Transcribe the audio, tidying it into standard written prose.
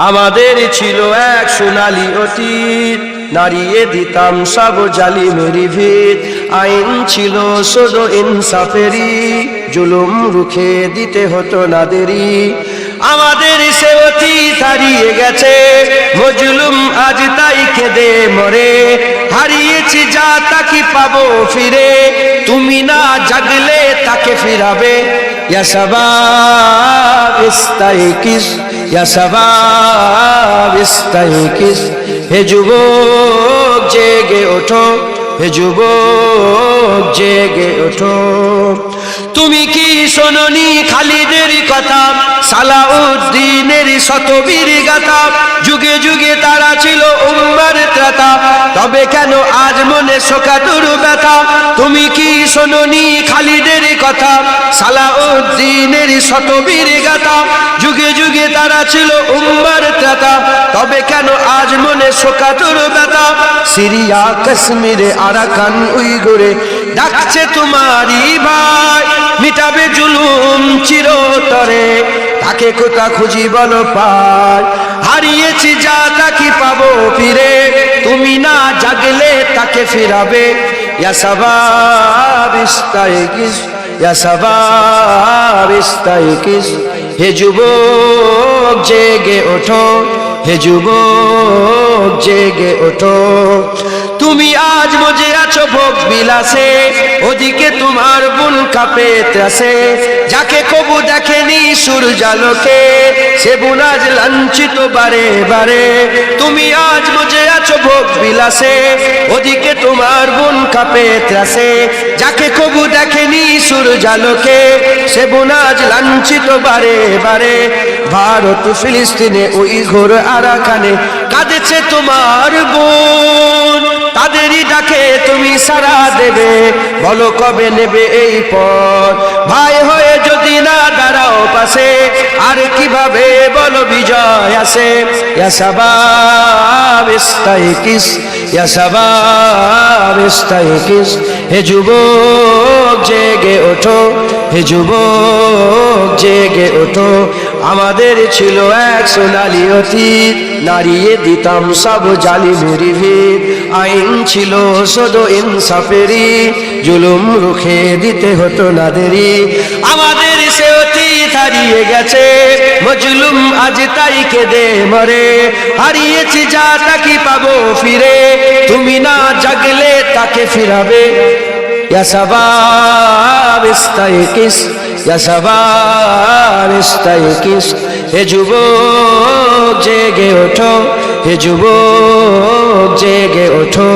আমাদের ছিল এক সোনালী অতীত, নাড়িয়ে দিতাম সব জালিমেরই ভিত। আইন ছিল শুধু ইনসাফেরই, জুলুম রুখে দিতে হতো না দেরি। আমাদের সে অতীত হারিয়ে গেছে, মজলুম আজ তাই কেঁদে মরে। হারিয়েছি যা তাকে পাবো ফিরে, তুমি না জাগলে তাকে ফিরাবে। ইয়া শাবাব ইস্তাইকিস, ইয়া শাবাব ইস্তাইকিস, হে যুবক জেগে ওঠো, হে যুবক জেগে ওঠো। তুমি কি শোনোনি খালিদের কথা, সালাউদ্দিনের শতবীর গাথা? যুগে যুগে তারা ছিল উম্মার ত্রাতা, তবে কেন আজ মনে শোকাতুর ব্যথা? তুমি কি শোনোনি খালিদের কথা, সালাউদ্দিনের শতবীর গাথা? যুগে যুগে তারা ছিল উম্মার ত্রাতা, তবে কেন আজ মনে শোকাতুর ব্যথা? সিরিয়া কাশ্মীরে আরাকান উইগুরে ডাকছে তোমারই ভাই, মিটাবে জুলুম চিরতরে, তাকে কোথা খুঁজি বলো পাই। হারিয়েছি যা তাকে পাবো ফিরে, তুমি না জাগলে তাকে ফিরাবে। ইয়া শাবাব ইস্তাইকিস, ইয়া শাবাব ইস্তাইকিস, হে যুবক জেগে ওঠো, হে যুবক জেগে ওঠো। তুমি আজ মজে আছো ভোগ বিলাসে, ওদিকে তোমার বুন কাঁপে ত্রাসে। যাকে কবু দেখেনি সূর্যালোকে, সে বুন আজ লাঞ্ছিত বারে বারে। তুমি আজ মজে আছো ভোগ বিলাসে, ওদিকে তোমার বুন কাঁপে ত্রাসে। যাকে কবু দেখেনি সূর্যালোকে, সে বুন আজ লাঞ্ছিত বারে বারে। ভারত ফিলিস্তিনে উইঘুর আরাকানে কাঁদেছে তোমার বোন, তাদেরই ডাকে তুমি সাড়া দেবে, বলো কবে নেবে এই পথ? ভাই হয়ে যদি না দাঁড়াও পাশে, আর কিভাবে বলো বিজয় আসে? ইয়া শাবাব ইস্তাইকিস, ইয়া শাবাব ইস্তাইকিস, হে যুবক জেগে ওঠো, হে যুবক জেগে ওঠো। আমাদের ছিল এক সোনালী অতীত, নাড়িয়ে দিতাম সব জালিমেরই ভিত। আইন ছিল শুধু ইনসাফেরই, জুলুম রুখে দিতে হতো না দেরি। আমাদের সে অতীত হারিয়ে গেছে, মজলুম আজ তাই কেঁদে মরে। হারিয়েছি যা তাকে পাবো ফিরে, তুমি না জাগলে তাকে ফিরাবে। ইয়া শাবাব ইস্তাইকিস, ইয়া শাবাব ইস্তাইকিস, হে যুবক জেগে ওঠো, হে যুবক জেগে ওঠো।